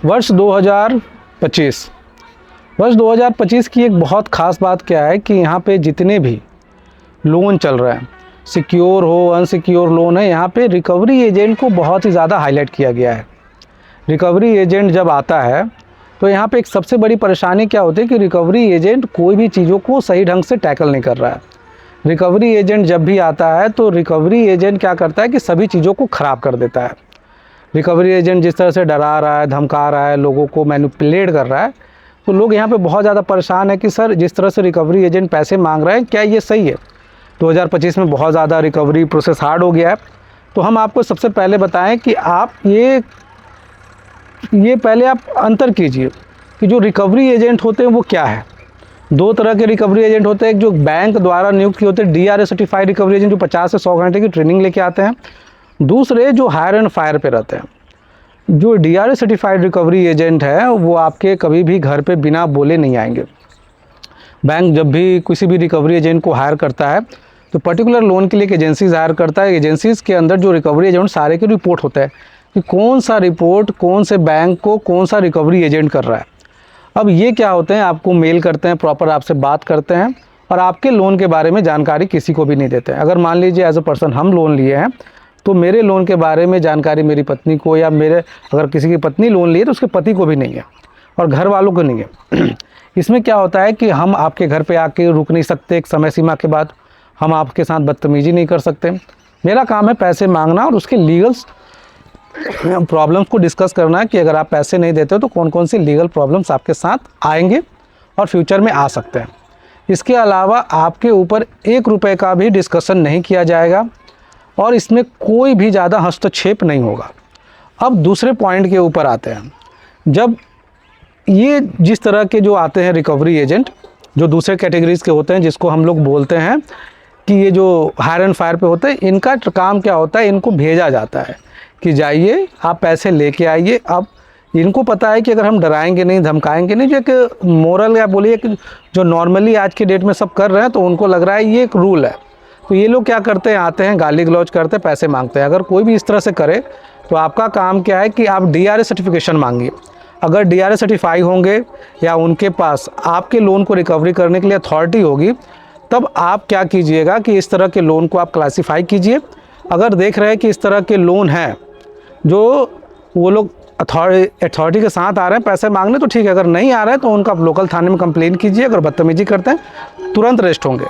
वर्ष 2025 की एक बहुत ख़ास बात क्या है कि यहाँ पे जितने भी लोन चल रहे हैं, सिक्योर हो अनसिक्योर लोन है, यहाँ पे रिकवरी एजेंट को बहुत ही ज़्यादा हाईलाइट किया गया है। रिकवरी एजेंट जब आता है तो यहाँ पे एक सबसे बड़ी परेशानी क्या होती है कि रिकवरी एजेंट कोई भी चीज़ों को सही ढंग से टैकल नहीं कर रहा है। रिकवरी एजेंट जब भी आता है तो रिकवरी एजेंट क्या करता है कि सभी चीज़ों को ख़राब कर देता है। रिकवरी एजेंट जिस तरह से डरा रहा है, धमका रहा है, लोगों को मैनिपुलेट कर रहा है, तो लोग यहाँ पे बहुत ज़्यादा परेशान है कि सर जिस तरह से रिकवरी एजेंट पैसे मांग रहे हैं क्या ये सही है। 2025 में बहुत ज़्यादा रिकवरी प्रोसेस हार्ड हो गया है। तो हम आपको सबसे पहले बताएं कि आप ये पहले आप अंतर कीजिए कि जो रिकवरी एजेंट होते हैं वो क्या है। दो तरह के रिकवरी एजेंट होते हैं, एक जो बैंक द्वारा नियुक्त होते हैं DRA सर्टिफाइड रिकवरी एजेंट जो 50 से 100 घंटे की ट्रेनिंग लेके आते हैं। दूसरे जो हायर एंड फायर पे रहते हैं। जो DRA सर्टिफाइड रिकवरी एजेंट है वो आपके कभी भी घर पे बिना बोले नहीं आएंगे। बैंक जब भी किसी भी रिकवरी एजेंट को हायर करता है तो पर्टिकुलर लोन के लिए एक एजेंसीज हायर करता है। एजेंसीज़ के अंदर जो रिकवरी एजेंट सारे के रिपोर्ट होता है कि कौन सा रिपोर्ट कौन से बैंक को कौन सा रिकवरी एजेंट कर रहा है। अब ये क्या होते हैं, आपको मेल करते हैं, प्रॉपर आपसे बात करते हैं और आपके लोन के बारे में जानकारी किसी को भी नहीं देते हैं। अगर मान लीजिए एज अ पर्सन हम लोन लिए हैं तो मेरे लोन के बारे में जानकारी मेरी पत्नी को या मेरे अगर किसी की पत्नी लोन लिए तो उसके पति को भी नहीं है और घर वालों को नहीं है। इसमें क्या होता है कि हम आपके घर पे आके रुक नहीं सकते, एक समय सीमा के बाद हम आपके साथ बदतमीजी नहीं कर सकते। मेरा काम है पैसे मांगना और उसके लीगल्स प्रॉब्लम्स को डिस्कस करना है कि अगर आप पैसे नहीं देते हो तो कौन कौन सी लीगल प्रॉब्लम्स आपके साथ आएंगे और फ्यूचर में आ सकते हैं। इसके अलावा आपके ऊपर 1 रुपये का भी डिस्कशन नहीं किया जाएगा और इसमें कोई भी ज़्यादा हस्तक्षेप नहीं होगा। अब दूसरे पॉइंट के ऊपर आते हैं। जब ये जिस तरह के जो आते हैं रिकवरी एजेंट जो दूसरे कैटेगरीज़ के होते हैं, जिसको हम लोग बोलते हैं कि ये जो हायर एंड फायर पे होते हैं, इनका काम क्या होता है, इनको भेजा जाता है कि जाइए आप पैसे लेके आइए। अब इनको पता है कि अगर हम डराएंगे नहीं, धमकाएंगे नहीं, जो एक मोरल या बोलिए कि जो नॉर्मली आज के डेट में सब कर रहे हैं, तो उनको लग रहा है ये एक रूल है। तो ये लोग क्या करते हैं, आते हैं, गाली गलौज करते हैं, पैसे मांगते हैं। अगर कोई भी इस तरह से करे तो आपका काम क्या है कि आप DRA सर्टिफिकेशन मांगिए। अगर DRA सर्टिफाई होंगे या उनके पास आपके लोन को रिकवरी करने के लिए अथॉरिटी होगी, तब आप क्या कीजिएगा कि इस तरह के लोन को आप क्लासीफाई कीजिए। अगर देख रहे हैं कि इस तरह के लोन हैं जो वो लोग अथॉरिटी के साथ आ रहे हैं पैसे मांगने, तो ठीक है। अगर नहीं आ रहे हैं तो उनका लोकल थाने में कंप्लेन कीजिए। अगर बदतमीजी करते हैं तुरंत अरेस्ट होंगे।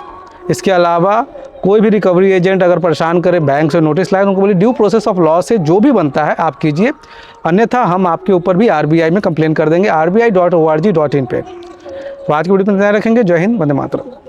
इसके अलावा कोई भी रिकवरी एजेंट अगर परेशान करे, बैंक से नोटिस लाए, उनको बोलिए ड्यू प्रोसेस ऑफ लॉ से जो भी बनता है आप कीजिए, अन्यथा हम आपके ऊपर भी RBI में कंप्लेन कर देंगे RBI.org.in पे। तो आज की वीडियो में ध्यान रखेंगे। जय हिंद, वंदे मातरम।